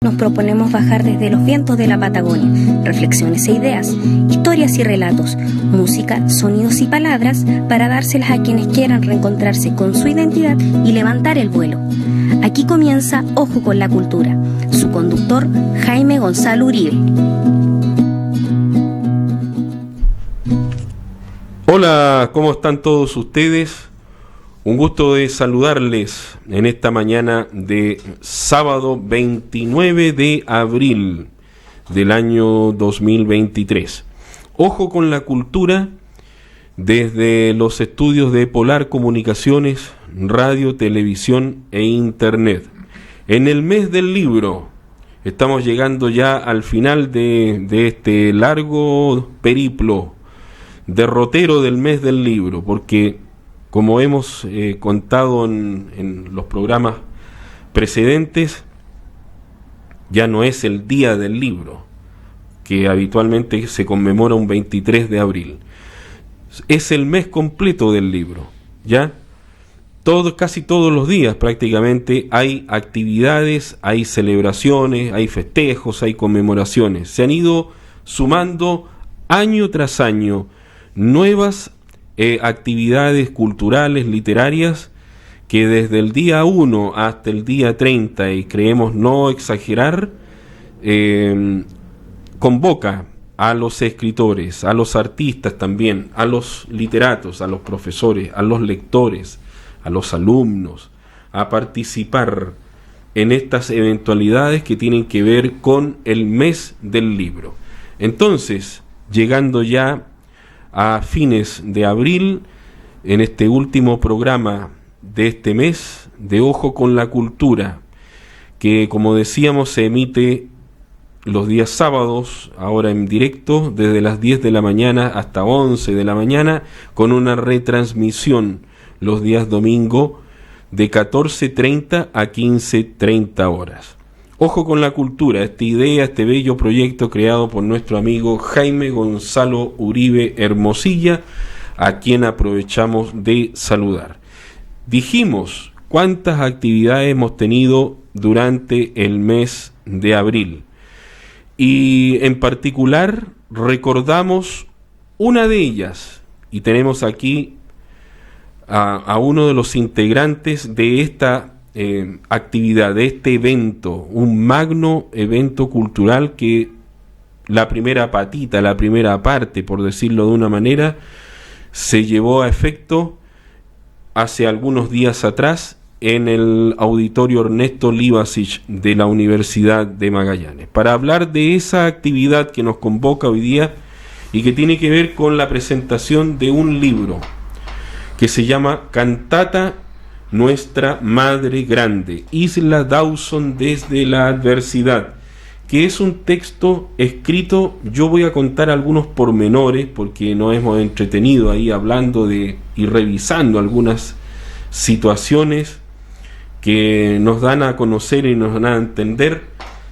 Nos proponemos bajar desde los vientos de la Patagonia, reflexiones e ideas, historias y relatos, música, sonidos y palabras para dárselas a quienes quieran reencontrarse con su identidad y levantar el vuelo. Aquí comienza Ojo con la Cultura. Su conductor, Jaime Gonzalo Uribe. Hola, ¿cómo están todos ustedes? Un gusto de saludarles en esta mañana de sábado 29 de abril del año 2023. Ojo con la Cultura desde los estudios de Polar Comunicaciones, Radio, Televisión e Internet. En el mes del libro, estamos llegando ya al final de este largo periplo, derrotero del mes del libro, porque como hemos contado en los programas precedentes, ya no es el día del libro, que habitualmente se conmemora un 23 de abril. Es el mes completo del libro, ¿ya? Casi todos los días prácticamente hay actividades, hay celebraciones, hay festejos, hay conmemoraciones. Se han ido sumando año tras año nuevas actividades culturales, literarias, que desde el día 1 hasta el día 30, y creemos no exagerar, convoca a los escritores, a los artistas también, a los literatos, a los profesores, a los lectores, a los alumnos, a participar en estas eventualidades que tienen que ver con el mes del libro. Entonces, llegando ya a fines de abril, en este último programa de este mes de Ojo con la Cultura, que como decíamos se emite los días sábados, ahora en directo, desde las 10 de la mañana hasta 11 de la mañana, con una retransmisión los días domingo de 14:30 a 15:30 horas. Ojo con la Cultura, esta idea, este bello proyecto creado por nuestro amigo Jaime Gonzalo Uribe Hermosilla, a quien aprovechamos de saludar. Dijimos cuántas actividades hemos tenido durante el mes de abril, y en particular recordamos una de ellas, y tenemos aquí a uno de los integrantes de esta actividad, de este evento, un magno evento cultural que la primera patita, la primera parte, por decirlo de una manera, se llevó a efecto hace algunos días atrás en el auditorio Ernesto Livassich de la Universidad de Magallanes, para hablar de esa actividad que nos convoca hoy día y que tiene que ver con la presentación de un libro que se llama Cantata Nuestra Madre Grande, Isla Dawson desde la adversidad, que es un texto escrito. Yo voy a contar algunos pormenores porque nos hemos entretenido ahí hablando y revisando algunas situaciones que nos dan a conocer y nos dan a entender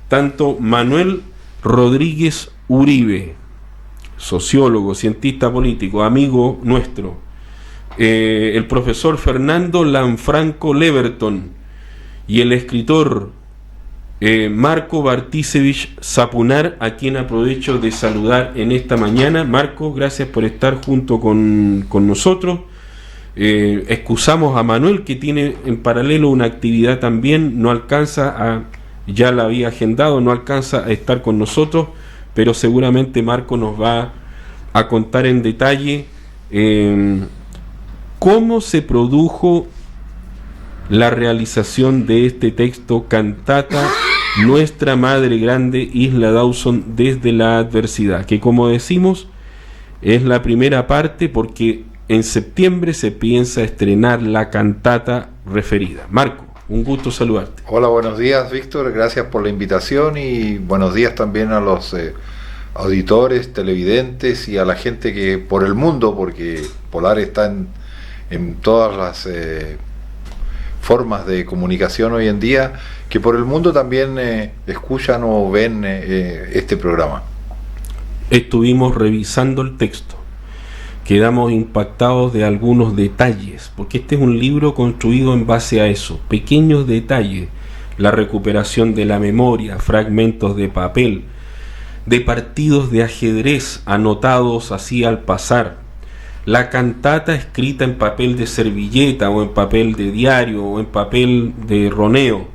tanto Manuel Rodríguez Uribe, sociólogo, cientista político, amigo nuestro, el profesor Fernando Lanfranco Leverton y el escritor Marco Bartisevich Sapunar, a quien aprovecho de saludar en esta mañana. Marco, gracias por estar junto con nosotros. Excusamos a Manuel, que tiene en paralelo una actividad también, ya la había agendado, no alcanza a estar con nosotros, pero seguramente Marco nos va a contar en detalle cómo se produjo la realización de este texto, Cantata Nuestra Madre Grande, Isla Dawson desde la adversidad, que como decimos es la primera parte porque en septiembre se piensa estrenar la cantata referida. Marco, un gusto saludarte. Hola, buenos días, Víctor, gracias por la invitación y buenos días también a los auditores, televidentes y a la gente que por el mundo, porque Polar está en todas las formas de comunicación hoy en día, que por el mundo también escuchan o ven este programa. Estuvimos revisando el texto, quedamos impactados de algunos detalles, porque este es un libro construido en base a eso, pequeños detalles, la recuperación de la memoria, fragmentos de papel, de partidos de ajedrez anotados así al pasar, la cantata escrita en papel de servilleta o en papel de diario o en papel de roneo,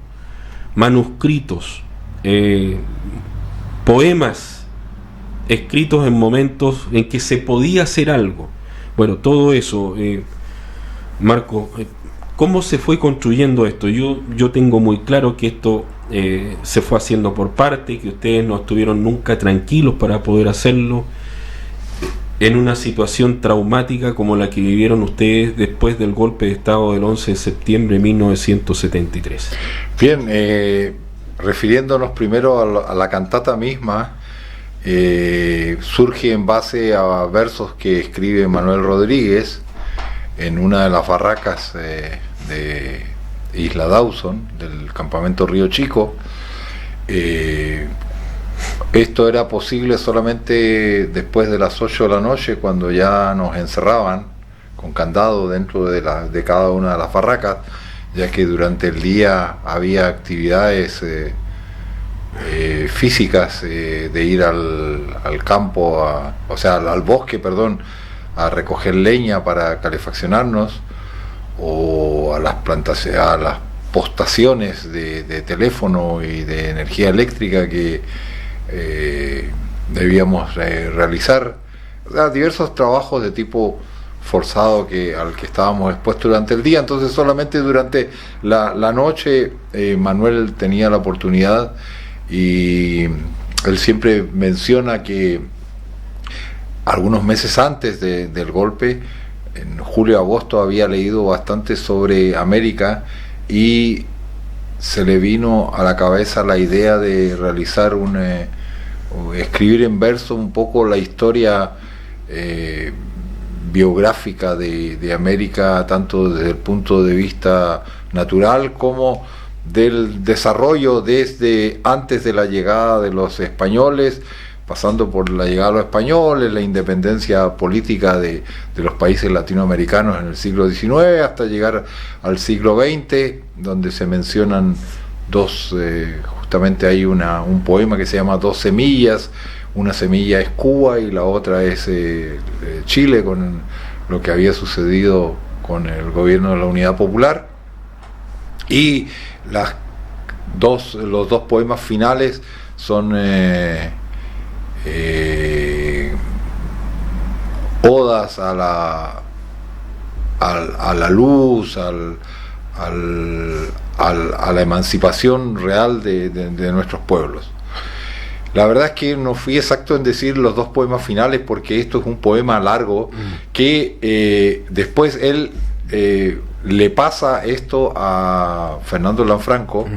manuscritos, poemas escritos en momentos en que se podía hacer algo. Bueno, todo eso, Marco, ¿cómo se fue construyendo esto? Yo tengo muy claro que esto se fue haciendo por parte, que ustedes no estuvieron nunca tranquilos para poder hacerlo en una situación traumática como la que vivieron ustedes después del golpe de Estado del 11 de septiembre de 1973. Bien, refiriéndonos primero a la cantata misma, surge en base a versos que escribe Manuel Rodríguez en una de las barracas de Isla Dawson, del campamento Río Chico. Esto era posible solamente después de las 8 de la noche, cuando ya nos encerraban con candado dentro de cada una de las barracas, ya que durante el día había actividades físicas de ir al campo, al bosque, perdón, a recoger leña para calefaccionarnos, o a las postaciones de teléfono y de energía eléctrica que debíamos realizar. O sea, diversos trabajos de tipo forzado al que estábamos expuestos durante el día. Entonces solamente durante la noche Manuel tenía la oportunidad, y él siempre menciona que algunos meses antes del golpe, en julio-agosto, había leído bastante sobre América y se le vino a la cabeza la idea de realizar escribir en verso un poco la historia biográfica de América, tanto desde el punto de vista natural como del desarrollo desde antes de la llegada de los españoles, pasando por la llegada de los españoles, la independencia política de los países latinoamericanos en el siglo XIX, hasta llegar al siglo XX, donde se mencionan justamente hay un poema que se llama Dos semillas. Una semilla es Cuba y la otra es Chile, con lo que había sucedido con el gobierno de la Unidad Popular. Y los dos poemas finales son odas a la luz, a la emancipación real de nuestros pueblos. La verdad es que no fui exacto en decir los dos poemas finales, porque esto es un poema largo que después él le pasa esto a Fernando Lanfranco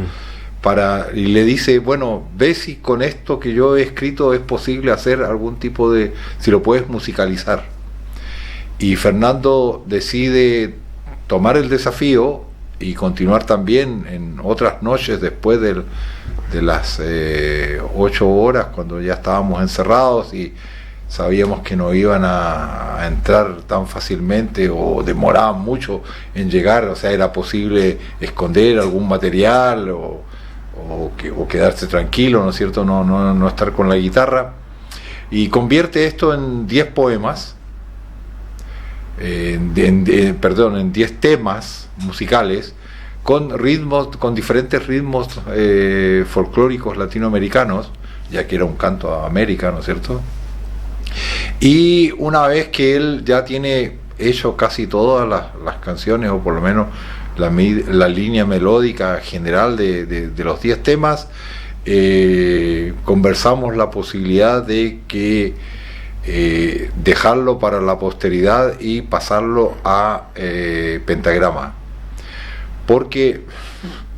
y le dice, bueno, ve si con esto que yo he escrito es posible hacer algún tipo si lo puedes musicalizar. Y Fernando decide tomar el desafío y continuar también en otras noches después de las 8 horas, cuando ya estábamos encerrados y sabíamos que no iban a entrar tan fácilmente o demoraban mucho en llegar. O sea, era posible esconder algún material o quedarse tranquilo, ¿no es cierto?, no estar con la guitarra, y convierte esto en 10 poemas, en 10 temas musicales con diferentes ritmos folclóricos latinoamericanos, ya que era un canto a América, ¿no es cierto? Y una vez que él ya tiene hecho casi todas las canciones, o por lo menos la línea melódica general de los 10 temas, conversamos la posibilidad de que dejarlo para la posteridad y pasarlo a pentagrama, porque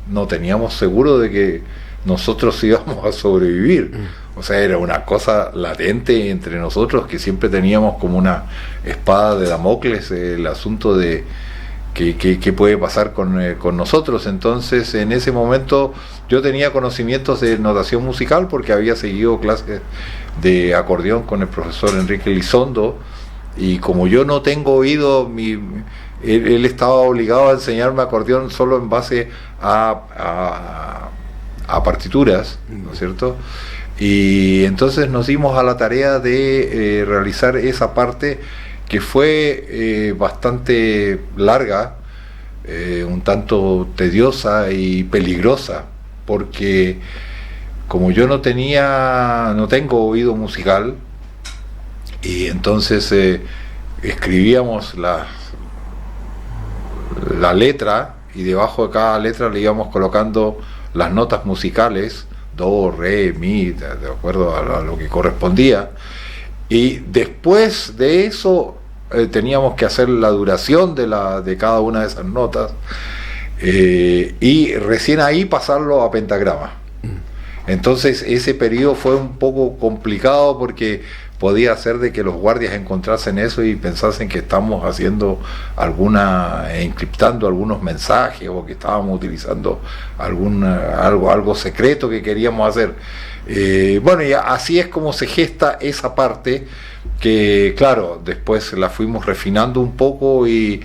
no teníamos seguro de que nosotros íbamos a sobrevivir. O sea, era una cosa latente entre nosotros, que siempre teníamos como una espada de Damocles el asunto de qué puede pasar con nosotros. Entonces, en ese momento yo tenía conocimientos de notación musical, porque había seguido clases de acordeón con el profesor Enrique Elizondo, y como yo no tengo oído, él estaba obligado a enseñarme acordeón solo en base a partituras, ¿no es cierto? Y entonces nos dimos a la tarea de realizar esa parte que fue bastante larga, un tanto tediosa y peligrosa, porque como yo no tengo oído musical, y entonces escribíamos la letra, y debajo de cada letra le íbamos colocando las notas musicales, do, re, mi, de acuerdo a lo que correspondía, y después de eso teníamos que hacer la duración de cada una de esas notas, y recién ahí pasarlo a pentagrama. Entonces ese periodo fue un poco complicado, porque podía ser de que los guardias encontrasen eso y pensasen que estamos haciendo encriptando algunos mensajes, o que estábamos utilizando algo secreto que queríamos hacer. Bueno, y así es como se gesta esa parte, que claro, después la fuimos refinando un poco, y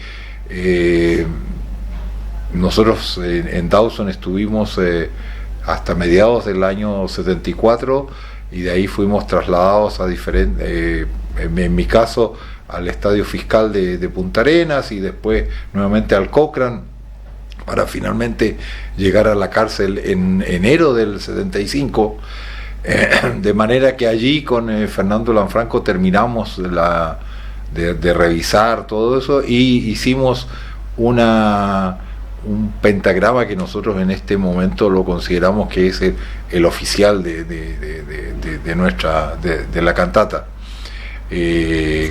nosotros en Dawson estuvimos hasta mediados del año 74, y de ahí fuimos trasladados a diferentes, en mi caso al Estadio Fiscal de Punta Arenas, y después nuevamente al Cochrane, para finalmente llegar a la cárcel en enero del 75, de manera que allí con Fernando Lanfranco terminamos de revisar todo eso, y hicimos un pentagrama que nosotros en este momento lo consideramos que es el oficial de la cantata.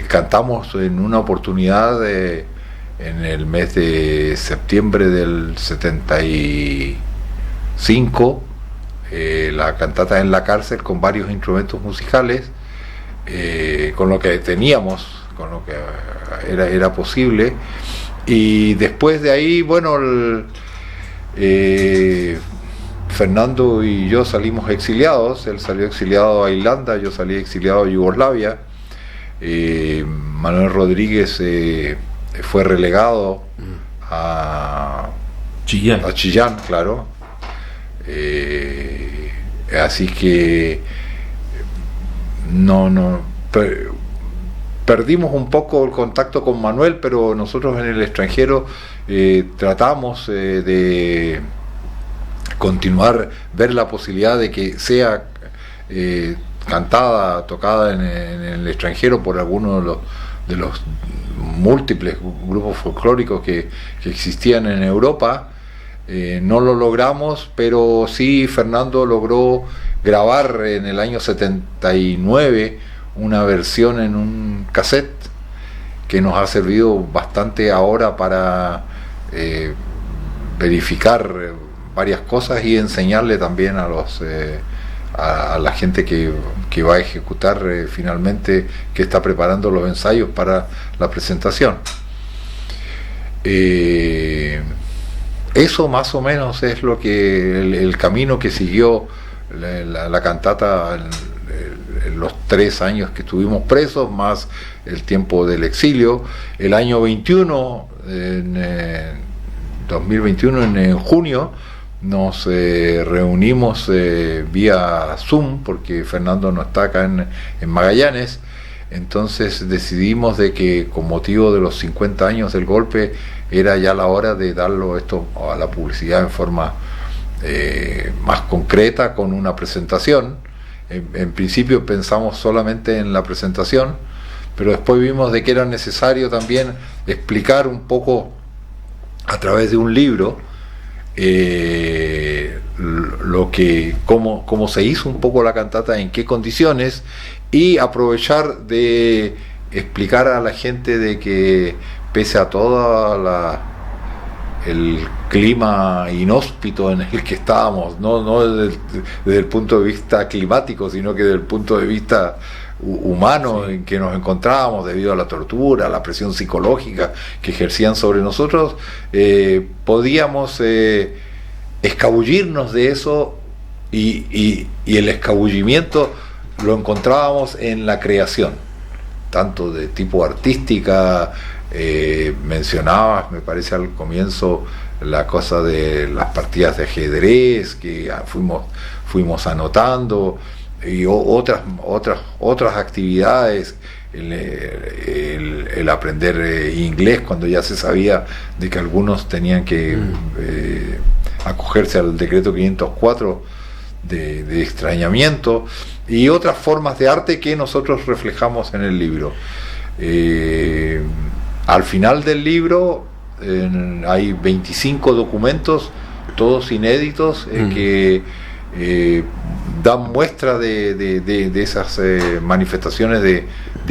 Cantamos en una oportunidad en el mes de septiembre del 75 la cantata en la cárcel, con varios instrumentos musicales, con lo que teníamos, con lo que era posible. Y después de ahí, bueno, Fernando y yo salimos exiliados. Él salió exiliado a Irlanda, yo salí exiliado a Yugoslavia. Manuel Rodríguez fue relegado a Chillán, claro. Así que perdimos un poco el contacto con Manuel, pero nosotros en el extranjero tratamos de continuar, ver la posibilidad de que sea tocada en el extranjero por alguno de los múltiples grupos folclóricos que existían en Europa. No lo logramos, pero sí Fernando logró grabar en el año 79 una versión en un cassette que nos ha servido bastante ahora para verificar varias cosas y enseñarle también a la gente que va a ejecutar finalmente, que está preparando los ensayos para la presentación. Eso más o menos es lo que el camino que siguió la cantata en los 3 años que estuvimos presos, más el tiempo del exilio. El año 21, en 2021, en junio, nos reunimos vía Zoom, porque Fernando no está acá en Magallanes. Entonces decidimos de que, con motivo de los 50 años del golpe, era ya la hora de darlo esto a la publicidad en forma más concreta, con una presentación. En principio pensamos solamente en la presentación, pero después vimos de que era necesario también explicar un poco a través de un libro cómo se hizo un poco la cantata, en qué condiciones, y aprovechar de explicar a la gente de que, pese a todo el clima inhóspito en el que estábamos, no desde el punto de vista climático, sino que desde el punto de vista humano, sí, en que nos encontrábamos debido a la tortura, a la presión psicológica que ejercían sobre nosotros, podíamos escabullirnos de eso, y el escabullimiento lo encontrábamos en la creación, tanto de tipo artística, mencionabas, me parece al comienzo, la cosa de las partidas de ajedrez que fuimos anotando, y otras actividades, el aprender inglés cuando ya se sabía de que algunos tenían que acogerse al decreto 504 de extrañamiento, y otras formas de arte que nosotros reflejamos en el libro. Al final del libro hay 25 documentos, todos inéditos, que dan muestra de esas manifestaciones de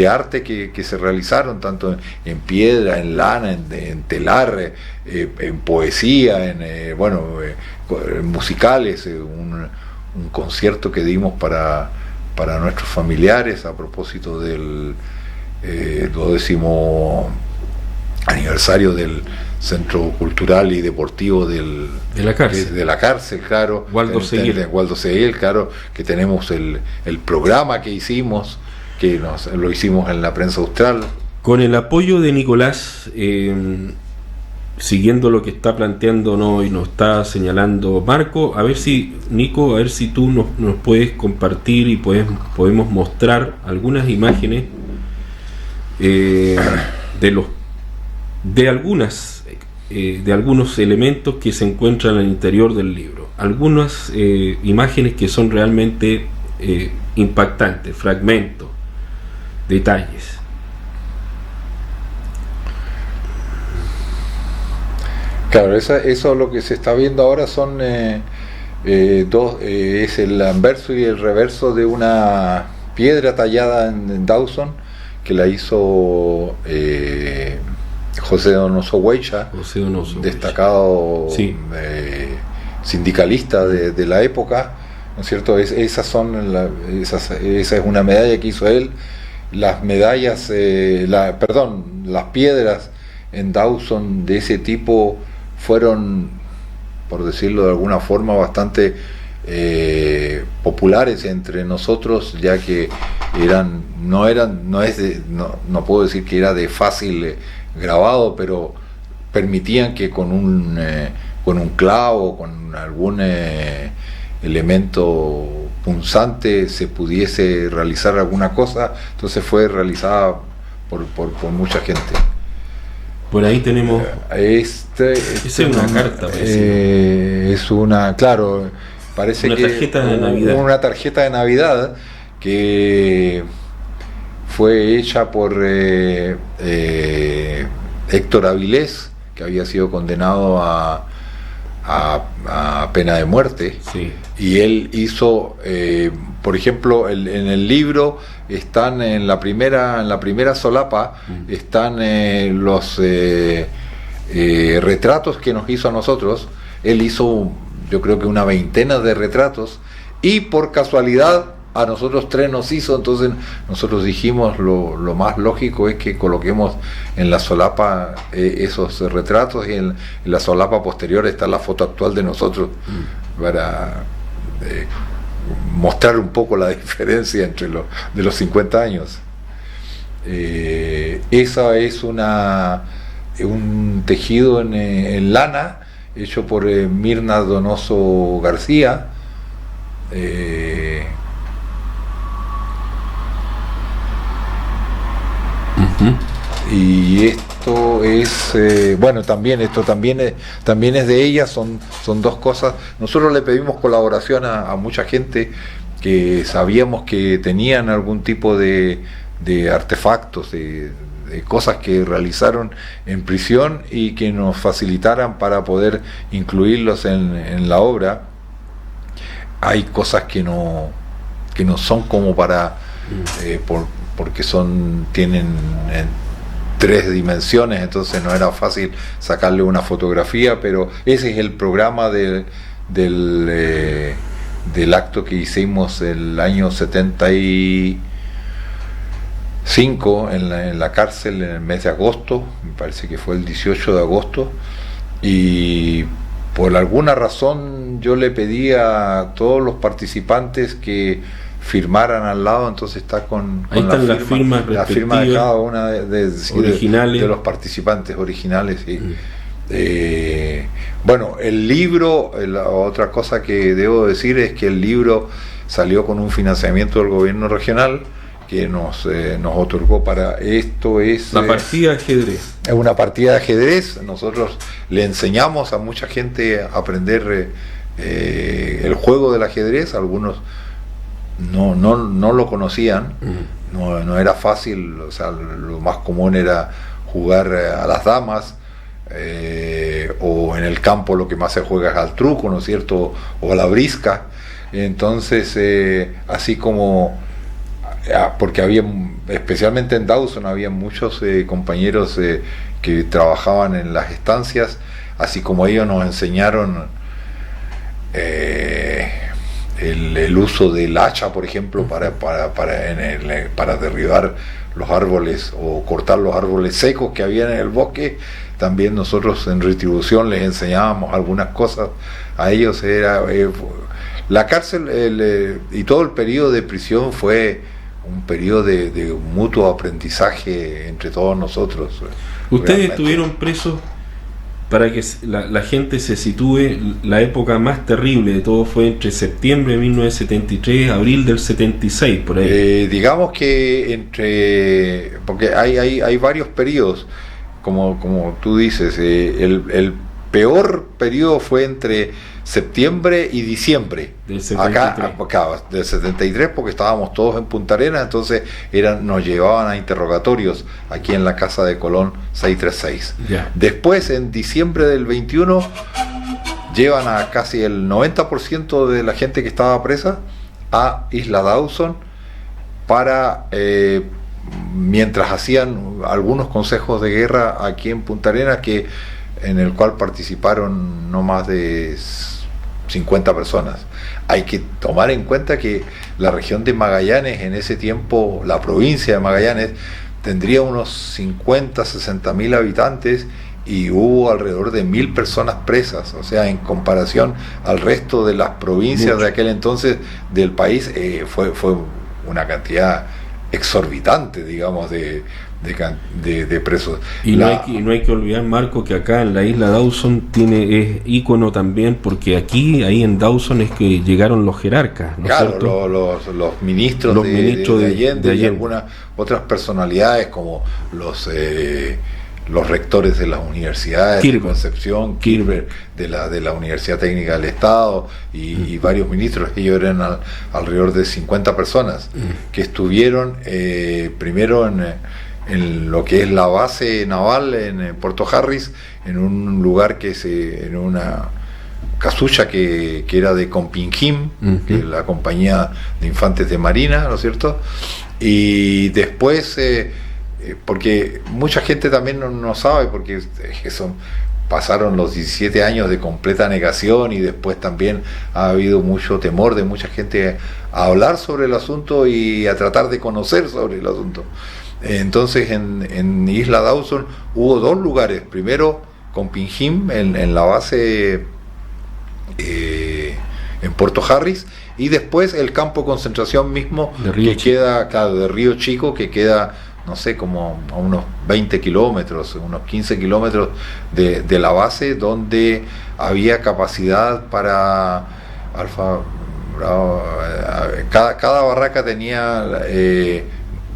arte que se realizaron, tanto en piedra, en lana, en telar, en poesía, en musicales, un concierto que dimos para nuestros familiares a propósito del 12º aniversario del Centro Cultural y Deportivo de la cárcel, claro, Waldo Seguel, claro, que tenemos el programa que hicimos, que lo hicimos en la prensa austral. Con el apoyo de Nicolás, siguiendo lo que está planteando, y nos está señalando Marco, a ver si tú nos puedes compartir y podemos mostrar algunas imágenes de algunos elementos que se encuentran al interior del libro, algunas imágenes que son realmente impactantes, fragmentos, detalles. Claro, eso lo que se está viendo ahora son es el anverso y el reverso de una piedra tallada en Dawson, que la hizo José Donoso Huecha, destacado sindicalista de la época, ¿no es cierto? Esa es una medalla que hizo él. Las medallas, las piedras en Dawson de ese tipo fueron, por decirlo de alguna forma, bastante populares entre nosotros, ya que no puedo decir que era de fácil grabado, pero permitían que con un clavo, con algún elemento punzante se pudiese realizar alguna cosa. Entonces fue realizada por mucha gente. Por ahí tenemos esa es una carta, es una, claro, parece una tarjeta de Navidad. Una tarjeta de Navidad que fue hecha por Héctor Avilés, que había sido condenado a pena de muerte. Sí. Y él hizo, por ejemplo, en el libro están en la primera solapa, están los retratos que nos hizo a nosotros. Él hizo, yo creo que una veintena de retratos, y por casualidad a nosotros 3 nos hizo. Entonces nosotros dijimos, lo más lógico es que coloquemos en la solapa esos retratos, y en la solapa posterior está la foto actual de nosotros, para mostrar un poco la diferencia entre de los 50 años. Esa es un tejido en lana hecho por Mirna Donoso García. Y esto es también es de ella. Son 2 cosas. Nosotros le pedimos colaboración a mucha gente que sabíamos que tenían algún tipo de artefactos, de cosas que realizaron en prisión, y que nos facilitaran para poder incluirlos en la obra. Hay cosas que no son como para porque tienen 3 dimensiones, entonces no era fácil sacarle una fotografía, pero ese es el programa del acto que hicimos el año 75 en la cárcel, en el mes de agosto, me parece que fue el 18 de agosto, y por alguna razón yo le pedí a todos los participantes que firmaran al lado, entonces está con ahí están las firmas la firma de cada una originales. De los participantes originales, sí. Bueno, el libro, la otra cosa que debo decir es que el libro salió con un financiamiento del gobierno regional que nos otorgó para esto. Es la partida de ajedrez. Es una partida de ajedrez. Nosotros le enseñamos a mucha gente a aprender el juego del ajedrez. Algunos no lo conocían, no era fácil, o sea, lo más común era jugar a las damas, o en el campo lo que más se juega es al truco, ¿no es cierto?, o a la brisca. Entonces, así como, porque había, especialmente en Dawson, había muchos compañeros que trabajaban en las estancias, así como ellos nos enseñaron el uso del hacha, por ejemplo, para derribar los árboles o cortar los árboles secos que había en el bosque. También nosotros en retribución les enseñábamos algunas cosas a ellos. La cárcel y todo el periodo de prisión fue un periodo de mutuo aprendizaje entre todos nosotros. Ustedes realmente. Estuvieron presos, para que la gente se sitúe, la época más terrible de todo fue entre septiembre de 1973 abril del 76, por ahí. Digamos que porque hay varios periodos, como tú dices, el peor periodo fue entre septiembre y diciembre. Del 73. Acá, del 73, porque estábamos todos en Punta Arenas, entonces nos llevaban a interrogatorios aquí en la Casa de Colón 636. Ya. Después, en diciembre del 21, llevan a casi el 90% de la gente que estaba presa a Isla Dawson para... mientras hacían algunos consejos de guerra aquí en Punta Arenas, en el cual participaron no más de 50 personas. Hay que tomar en cuenta que la región de Magallanes, en ese tiempo, la provincia de Magallanes, tendría unos 60.000 habitantes y hubo alrededor de 1.000 personas presas. O sea, en comparación al resto de las provincias de aquel entonces del país, fue una cantidad exorbitante, digamos, de presos. Y no hay que olvidar, Marco, que acá en la isla Dawson es ícono también, porque ahí en Dawson es que llegaron los jerarcas, ¿no? Claro, los ministros de Allende y algunas otras personalidades, como los rectores de las universidades, Kirber. de Concepción, Kirber, de la Universidad Técnica del Estado, y varios ministros. Ellos eran alrededor de 50 personas que estuvieron primero en lo que es la base naval en Puerto Harris, en un lugar en una casucha que era de Compinjim, que es la compañía de infantes de marina, ¿no es cierto? Y después, porque mucha gente también no sabe, porque pasaron los 17 años de completa negación, y después también ha habido mucho temor de mucha gente a hablar sobre el asunto y a tratar de conocer sobre el asunto. Entonces en Isla Dawson hubo dos lugares: primero Compinjim, en la base en Puerto Harris, y después el campo de concentración mismo que queda, claro, de Río Chico, que queda, no sé, como a unos 20 kilómetros, unos 15 kilómetros de la base, donde había capacidad para cada barraca tenía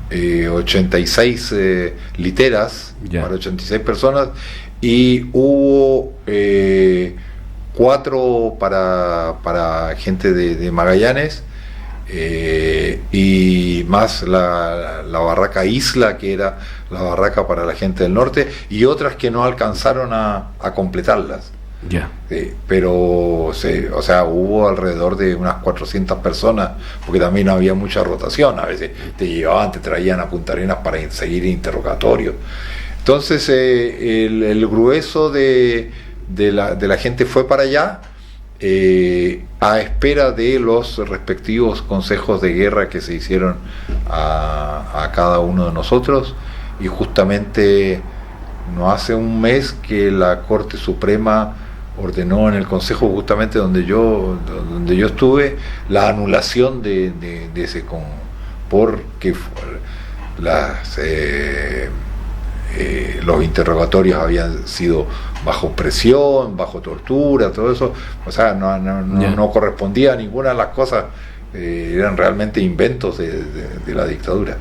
86 literas para 86 personas, y hubo 4 para gente de Magallanes, y más la barraca Isla, que era la barraca para la gente del norte, y otras que no alcanzaron a completarlas. Ya. Pero o sea, hubo alrededor de unas 400 personas, porque también había mucha rotación. A veces te traían a Punta Arenas para seguir interrogatorios. Entonces el grueso de la gente fue para allá, a espera de los respectivos consejos de guerra que se hicieron a cada uno de nosotros. Y justamente no hace un mes que la Corte Suprema ordenó en el Consejo justamente donde yo estuve la anulación de ese porque los interrogatorios habían sido bajo presión, bajo tortura, todo eso, o sea, no correspondía a ninguna de las cosas, eran realmente inventos de la dictadura.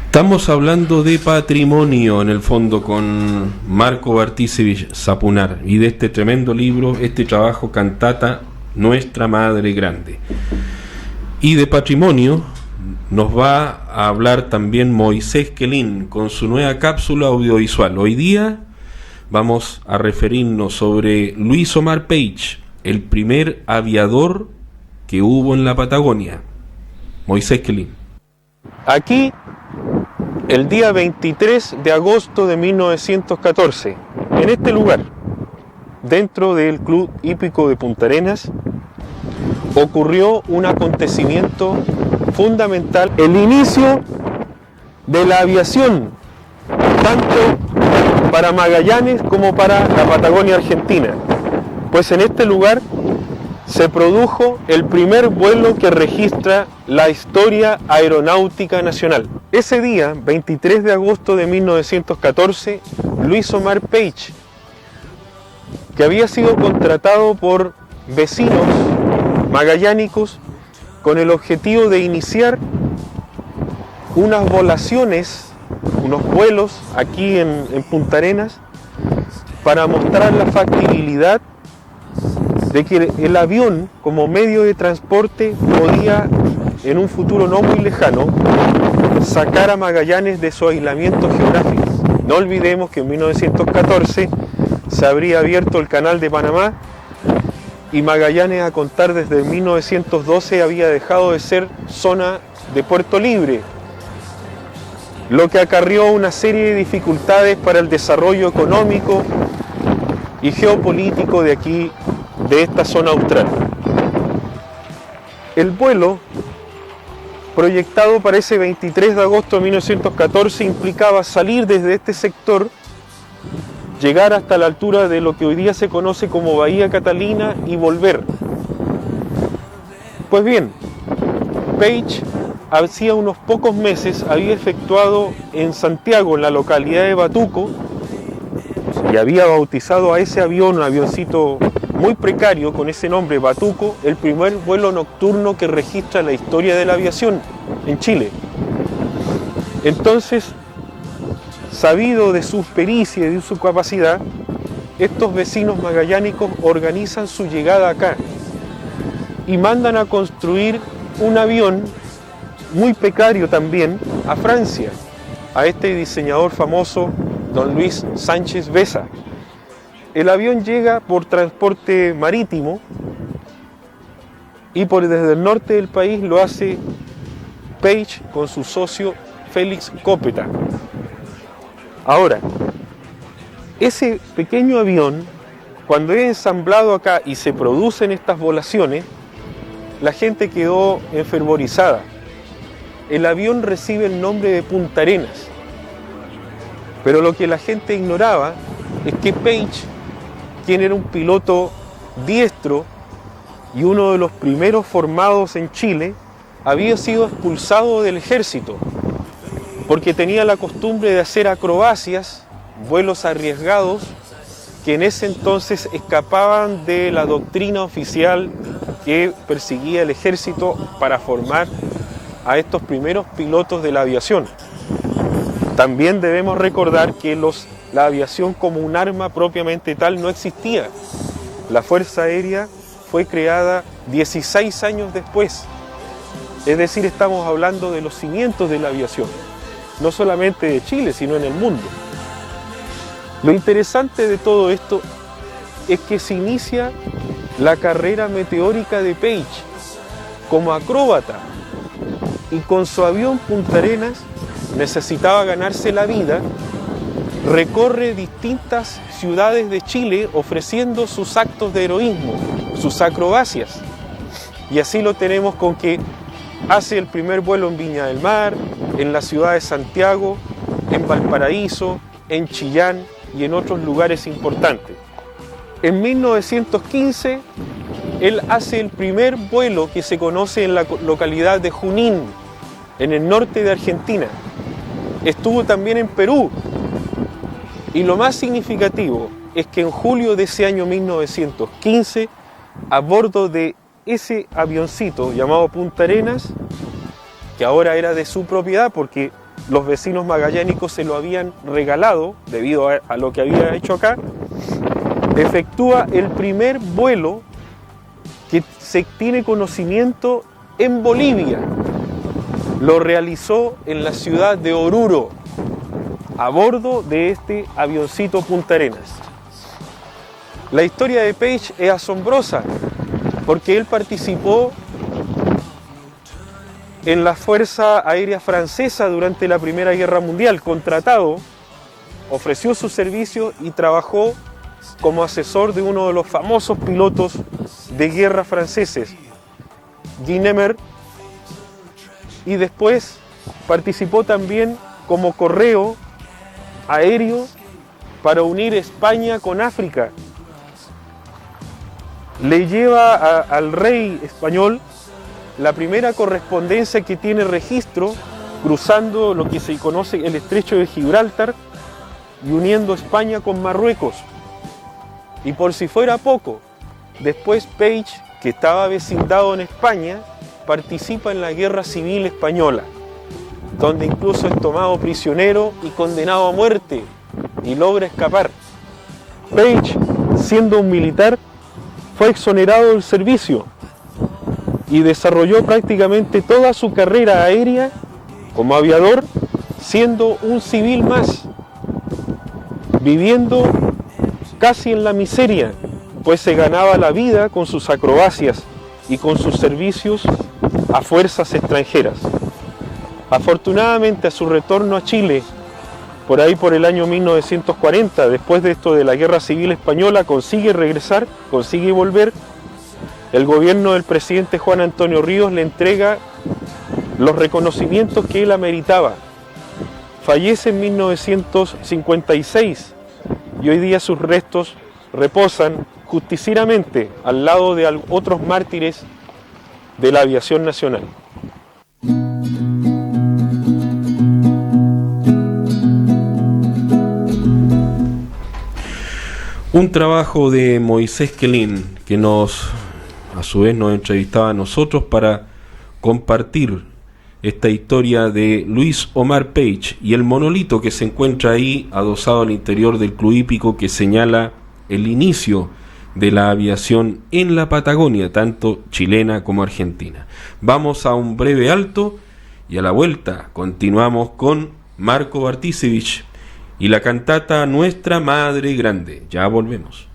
Estamos hablando de patrimonio en el fondo con Marco Barticevich Zapunar y de este tremendo libro, este trabajo Cantata Nuestra Madre Grande. Y de patrimonio nos va a hablar también Moisés Quelín con su nueva cápsula audiovisual. Hoy día vamos a referirnos sobre Luis Omar Peich, el primer aviador que hubo en la Patagonia. Moisés Quelín. Aquí, el día 23 de agosto de 1914, en este lugar, dentro del Club Hípico de Punta Arenas, ocurrió un acontecimiento fundamental, el inicio de la aviación, tanto para Magallanes como para la Patagonia Argentina, pues en este lugar se produjo el primer vuelo que registra la historia aeronáutica nacional. Ese día, 23 de agosto de 1914, Luis Omar Peich, que había sido contratado por vecinos magallánicos con el objetivo de iniciar unas volaciones, unos vuelos aquí en Punta Arenas, para mostrar la factibilidad de que el avión como medio de transporte podía, en un futuro no muy lejano, sacar a Magallanes de su aislamiento geográfico. No olvidemos que en 1914 se habría abierto el canal de Panamá y Magallanes, a contar desde 1912, había dejado de ser zona de puerto libre, lo que acarrió una serie de dificultades para el desarrollo económico y geopolítico de aquí, de esta zona austral. El vuelo proyectado para ese 23 de agosto de 1914 implicaba salir desde este sector, llegar hasta la altura de lo que hoy día se conoce como Bahía Catalina y volver. Pues bien, Peich hacía unos pocos meses había efectuado en Santiago, en la localidad de Batuco, y había bautizado a ese avión, un avioncito muy precario con ese nombre, Batuco, el primer vuelo nocturno que registra la historia de la aviación en Chile. Entonces, sabido de su pericia y de su capacidad, estos vecinos magallánicos organizan su llegada acá y mandan a construir un avión muy precario también a Francia, a este diseñador famoso, don Luis Sánchez Besa. El avión llega por transporte marítimo y desde el norte del país lo hace Peich con su socio Félix Copeta. Ahora, ese pequeño avión, cuando es ensamblado acá y se producen estas volaciones, la gente quedó enfervorizada. El avión recibe el nombre de Punta Arenas, pero lo que la gente ignoraba es que Peich, quien era un piloto diestro y uno de los primeros formados en Chile, había sido expulsado del ejército porque tenía la costumbre de hacer acrobacias, vuelos arriesgados, que en ese entonces escapaban de la doctrina oficial que perseguía el ejército para formar a estos primeros pilotos de la aviación. También debemos recordar que la aviación como un arma propiamente tal no existía. La Fuerza Aérea fue creada 16 años después. Es decir, estamos hablando de los cimientos de la aviación, no solamente de Chile, sino en el mundo. Lo interesante de todo esto es que se inicia la carrera meteórica de Peich como acróbata, y con su avión Punta Arenas necesitaba ganarse la vida, recorre distintas ciudades de Chile ofreciendo sus actos de heroísmo, sus acrobacias. Y así lo tenemos con que hace el primer vuelo en Viña del Mar, en la ciudad de Santiago, en Valparaíso, en Chillán y en otros lugares importantes. En 1915, él hace el primer vuelo que se conoce en la localidad de Junín, en el norte de Argentina. Estuvo también en Perú. Y lo más significativo es que en julio de ese año 1915, a bordo de ese avioncito llamado Punta Arenas, que ahora era de su propiedad porque los vecinos magallánicos se lo habían regalado debido a lo que había hecho acá, efectúa el primer vuelo que se tiene conocimiento en Bolivia. Lo realizó en la ciudad de Oruro, a bordo de este avioncito Punta Arenas. La historia de Page es asombrosa porque él participó en la Fuerza Aérea Francesa durante la Primera Guerra Mundial, contratado, ofreció su servicio y trabajó como asesor de uno de los famosos pilotos de guerra franceses, Guynemer, y después participó también como correo aéreo para unir España con África. Le lleva al rey español la primera correspondencia que tiene registro, cruzando lo que se conoce el estrecho de Gibraltar y uniendo España con Marruecos. Y por si fuera poco, después Page, que estaba vecindado en España, participa en la Guerra Civil Española, donde incluso es tomado prisionero y condenado a muerte, y logra escapar. Page, siendo un militar, fue exonerado del servicio y desarrolló prácticamente toda su carrera aérea como aviador, siendo un civil más, viviendo casi en la miseria, pues se ganaba la vida con sus acrobacias y con sus servicios a fuerzas extranjeras. Afortunadamente, a su retorno a Chile, por ahí por el año 1940, después de esto de la Guerra Civil Española, consigue regresar, consigue volver. El gobierno del presidente Juan Antonio Ríos le entrega los reconocimientos que él ameritaba. Fallece en 1956 y hoy día sus restos reposan justicieramente al lado de otros mártires de la aviación nacional. Un trabajo de Moisés Quelín que a su vez nos entrevistaba a nosotros para compartir esta historia de Luis Omar Page y el monolito que se encuentra ahí adosado al interior del club hípico que señala el inicio de la aviación en la Patagonia, tanto chilena como argentina. Vamos a un breve alto y a la vuelta continuamos con Marco Bartisevich y la cantata Nuestra Madre Grande. Ya volvemos.